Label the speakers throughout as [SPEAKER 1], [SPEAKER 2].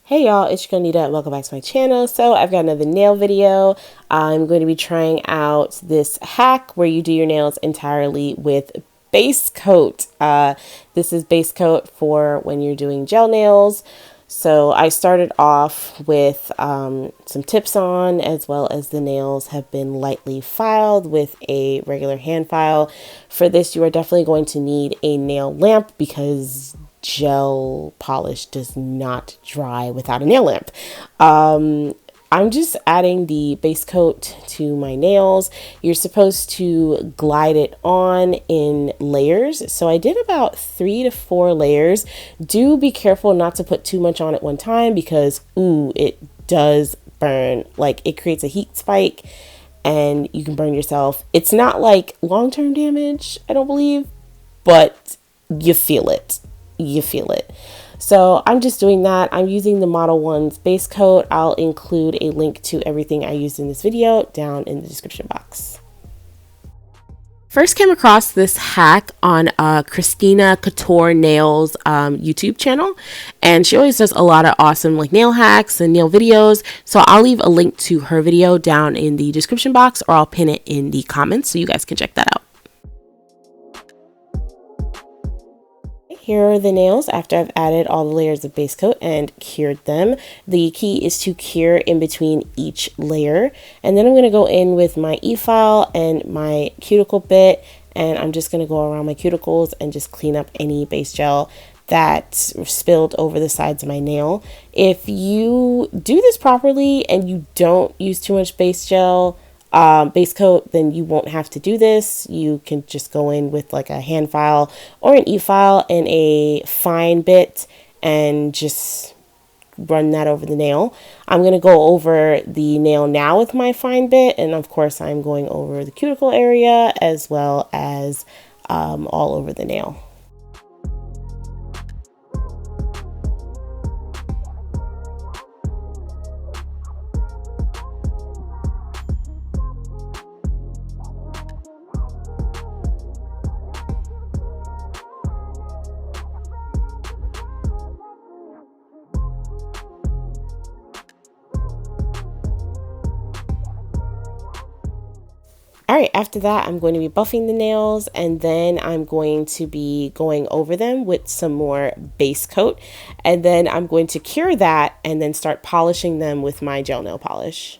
[SPEAKER 1] Hey y'all, it's your girl Nida. Welcome back to my channel. So I've got another nail video. I'm going to be trying out this hack where you do your nails entirely with base coat. This is base coat for when you're doing gel nails. So I started off with some tips on, as well as the nails have been lightly filed with a regular hand file. For this, you are definitely going to need a nail lamp because gel polish does not dry without a nail lamp. I'm just adding the base coat to my nails. You're supposed to glide it on in layers. So I did about 3 to 4 layers. Do be careful not to put too much on at one time because, it does burn. Like, it creates a heat spike and you can burn yourself. It's not like long-term damage, I don't believe, but you feel it. So I'm just doing that. I'm using the Model 1's base coat. I'll include a link to everything I used in this video down in the description box. First came across this hack on Kristina Kouture Nails YouTube channel, and she always does a lot of awesome nail hacks and nail videos. So I'll leave a link to her video down in the description box, or I'll pin it in the comments so you guys can check that out. Here are the nails after I've added all the layers of base coat and cured them. The key is to cure in between each layer. And then I'm going to go in with my e-file and my cuticle bit, and I'm just going to go around my cuticles and just clean up any base gel that spilled over the sides of my nail. If you do this properly and you don't use too much base coat, then you won't have to do this. You can just go in with like a hand file or an e-file and a fine bit and just run that over the nail. I'm going to go over the nail now with my fine bit, and of course I'm going over the cuticle area as well as all over the nail. All right, after that, I'm going to be buffing the nails, and then I'm going to be going over them with some more base coat, and then I'm going to cure that and then start polishing them with my gel nail polish.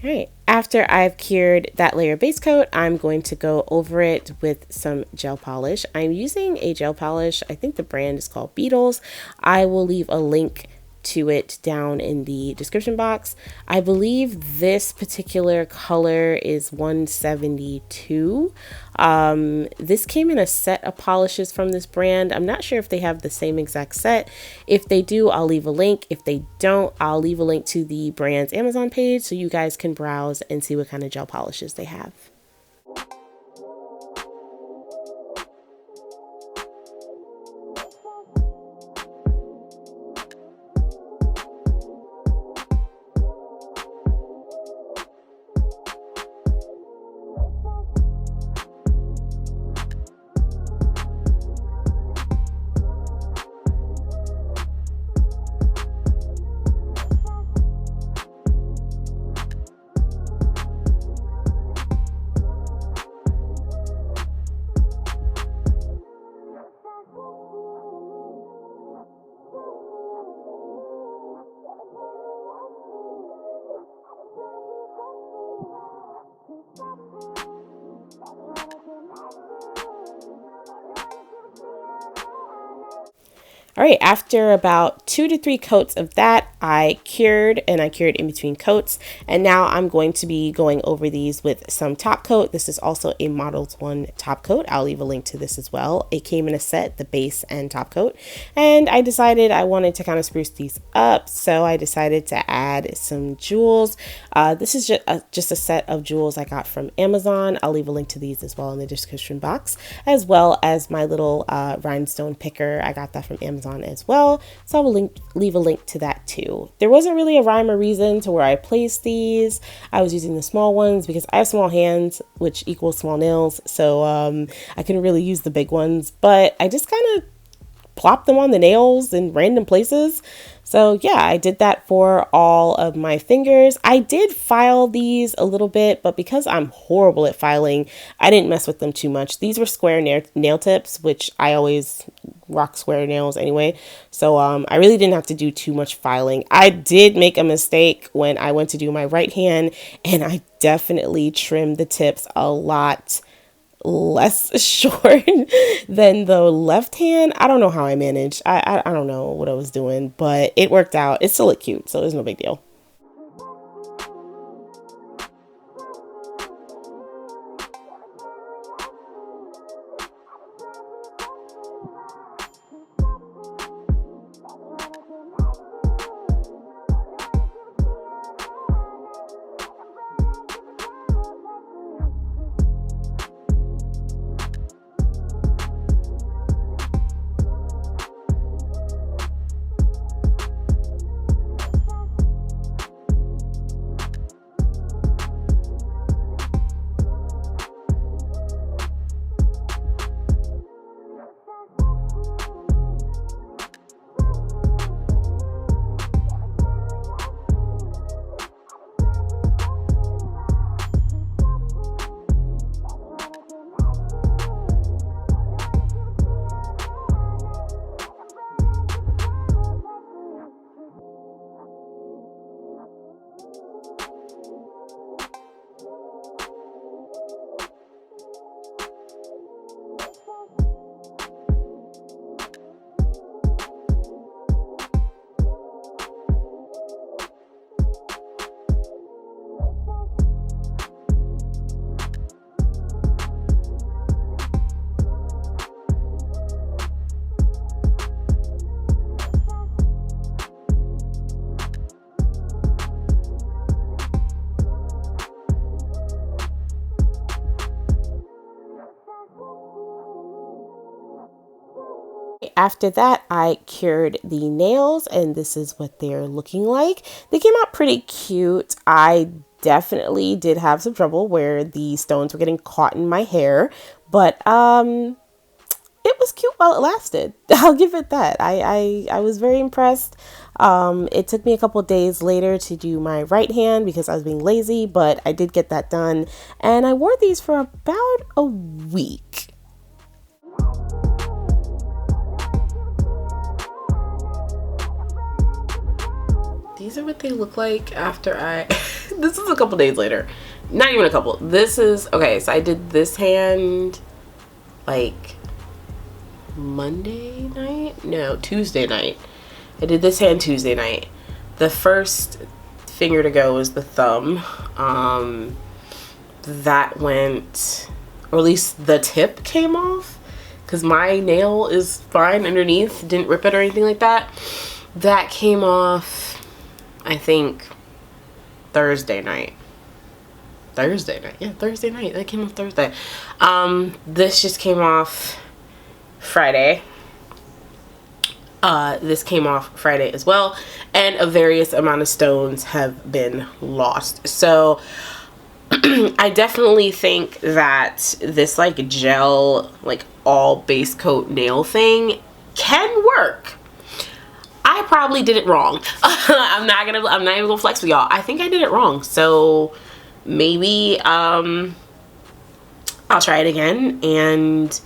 [SPEAKER 1] All right, after I've cured that layer of base coat, I'm going to go over it with some gel polish. I'm using a gel polish. I think the brand is called Beetles. I will leave a link to it down in the description box. I believe this particular color is 172. This came in a set of polishes from this brand. I'm not sure if they have the same exact set. If they do, I'll leave a link. If they don't, I'll leave a link to the brand's Amazon page so you guys can browse and see what kind of gel polishes they have. All right, after about 2 to 3 coats of that, I cured, and I cured in between coats. And now I'm going to be going over these with some top coat. This is also a Models 1 top coat. I'll leave a link to this as well. It came in a set, the base and top coat. And I decided I wanted to kind of spruce these up, so I decided to add some jewels. This is just a set of jewels I got from Amazon. I'll leave a link to these as well in the description box, as well as my little rhinestone picker. I got that from Amazon as well, so I will leave a link to that too. There wasn't really a rhyme or reason to where I placed these. I was using the small ones because I have small hands, which equals small nails, so I couldn't really use the big ones, but I just kind of plopped them on the nails in random places. So yeah, I did that for all of my fingers. I did file these a little bit, but because I'm horrible at filing, I didn't mess with them too much. These were square nail tips, which I always rock square nails anyway. So I really didn't have to do too much filing. I did make a mistake when I went to do my right hand, and I definitely trimmed the tips a lot less short than the left hand. I don't know how I managed. I don't know what I was doing, but it worked out. It still looked cute, so it's no big deal. After that, I cured the nails, and this is what they're looking like. They came out pretty cute. I definitely did have some trouble where the stones were getting caught in my hair, but it was cute while it lasted. I'll give it that. I was very impressed. It took me a couple days later to do my right hand because I was being lazy, but I did get that done, and I wore these for about a week. These are what they look like after I this is a couple days later, not even a couple. This is okay, so I did this hand like Monday night, no, Tuesday night. I did this hand Tuesday night. The first finger to go was the thumb. That went, or at least the tip came off, because my nail is fine underneath, didn't rip it or anything like that. That came off, I think, Thursday night. Yeah, Thursday night. That came off Thursday. This just came off Friday. This came off Friday as well, and a various amount of stones have been lost. So I definitely think that this like gel, like all base coat nail thing can work. I probably did it wrong. I'm not even gonna flex with y'all. I think I did it wrong. So maybe I'll try it again and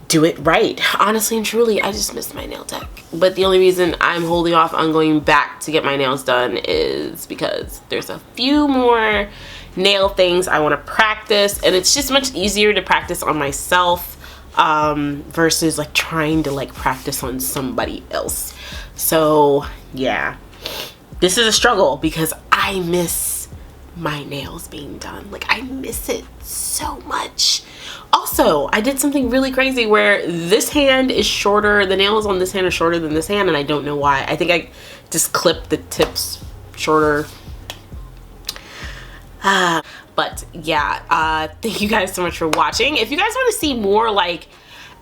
[SPEAKER 1] do it right. Honestly and truly, I just missed my nail tech. But the only reason I'm holding off on going back to get my nails done is because there's a few more nail things I want to practice, and it's just much easier to practice on myself versus like trying to like practice on somebody else. So yeah, this is a struggle because I miss my nails being done. Like I miss it so much. Also, I did something really crazy where this hand is shorter, the nails on this hand are shorter than this hand, and I don't know why. I think I just clipped the tips shorter. But yeah, thank you guys so much for watching. If you guys want to see more like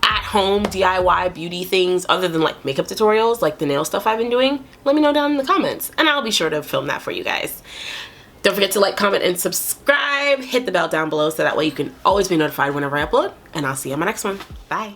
[SPEAKER 1] at home DIY beauty things other than like makeup tutorials, like the nail stuff I've been doing, let me know down in the comments and I'll be sure to film that for you guys. Don't forget to like, comment, and subscribe. Hit the bell down below so that way you can always be notified whenever I upload, and I'll see you on my next one. Bye.